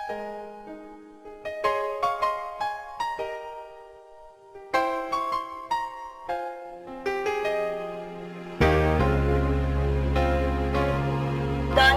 Don't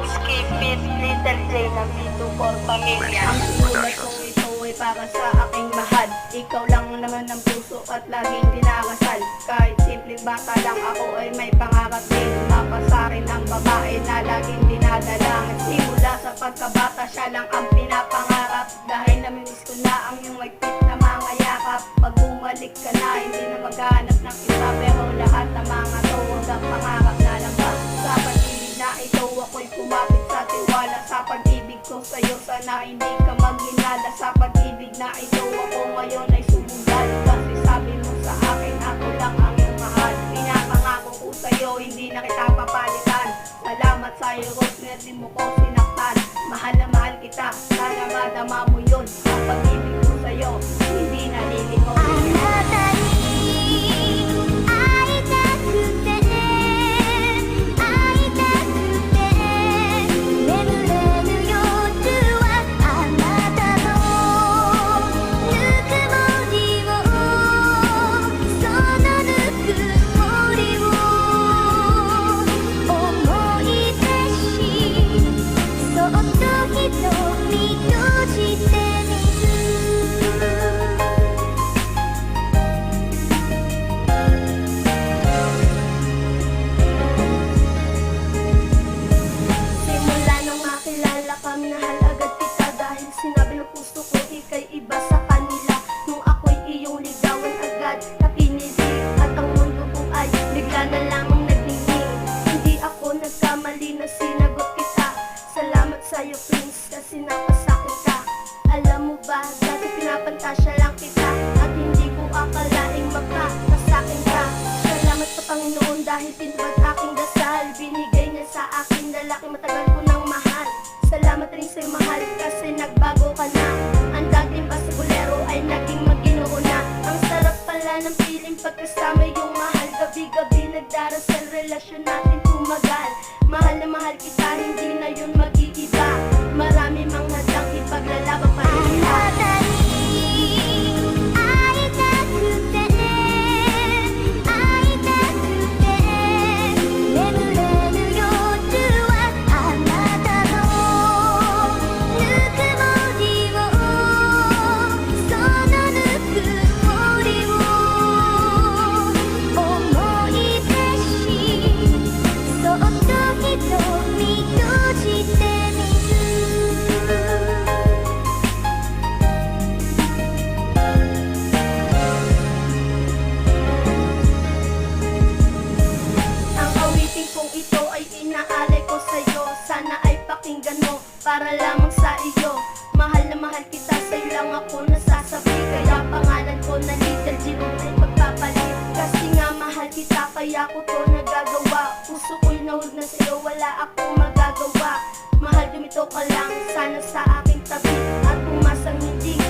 skip it, Little J na Vito for Pamilya. Ang sulat kong ito ay para sa aking mahal. Ikaw lang naman ang puso at laging dinarasal. Kahit simpleng bata lang ako ay may pangarap din. Mapasakin ang babae na laging dinadala. Simula sa pagkabata siya lang ang pinapangarap. Dahil namimiss ko na ang iyong magpit na mga yakap. Pag bumalik ka na hindi na maghanap ng isa. Pero lahat ng mga to hanggang pangarap na lang ba. Sa pag-ibig na ito ako'y kumapit sa tiwala. Sa pag-ibig ko sa'yo sana hindi ka maghinala. Sa pag-ibig na ito ako ngayon ay sumugal. Kasi sabi mo sa akin ako lang ang iyong mahal. Pinapangako ko sa'yo hindi na kita papalitan. Salamat sa'yo Rosner, di mo ko sinaktan. Mahal na mahal kita, sana madama mo yun. Ang pag-ibig ko sa'yo hindi nalilimot. Sinabi ng puso ko, ika'y iba sa kanila. Nung ako'y iyong ligawan agad, nakinilig. At ang mundo ko ay bigla na lamang nagdingding. Hindi ako nagkamali na sinagot kita. Salamat sa'yo Prince, kasi napasakin ka. Alam mo ba, dati pinapantasya lang kita. At hindi ko akalaing magkakasakin ka. Salamat sa Panginoon dahil tinubad aking dasal. Binigay niya sa akin lalaki matagal ko nang mahal. Salamat rin sa'yo mahal kasi nagbago ka na. Ang dating basigulero ay naging maginoo na. Ang sarap pala ng feeling pagkasama yung mahal. Gabi-gabi nagdarasal, relasyon natin tumagal. Mahal na mahal kita, hindi na yun mag-iiba. Marami mang hadang ipaglalaban pa rin kita. Sana ay pakinggan mo para lamang sa iyo. Mahal na mahal kita, sa'yo lang ako nasasabi. Kaya pangalan ko na Little G ay pagpapalit. Kasi nga mahal kita, kaya ko to nagagawa. Puso ko'y nahulog na sa'yo, wala akong magagawa. Mahal dumito ka lang, sana sa aking tabi. At pumasang hindi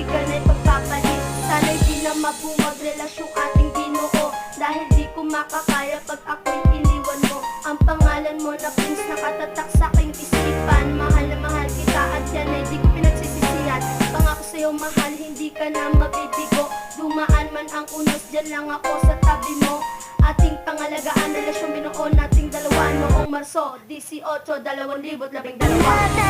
ka na ipagpapalit. Sana'y di na mabumag relasyong ating binuo. Dahil di ko makakaya pag ako'y iniwan mo. Ang pangalan mo na Prince nakatatak sa aking isipan. Mahal na mahal kita at yan ay di ko pinagsisisihan. Pangako sa'yo mahal, hindi ka na mabibigo. Dumaan man ang unos, dyan lang ako sa tabi mo. Ating pangalagaan, relasyon binuo nating dalawa noong Marso 18, 2012.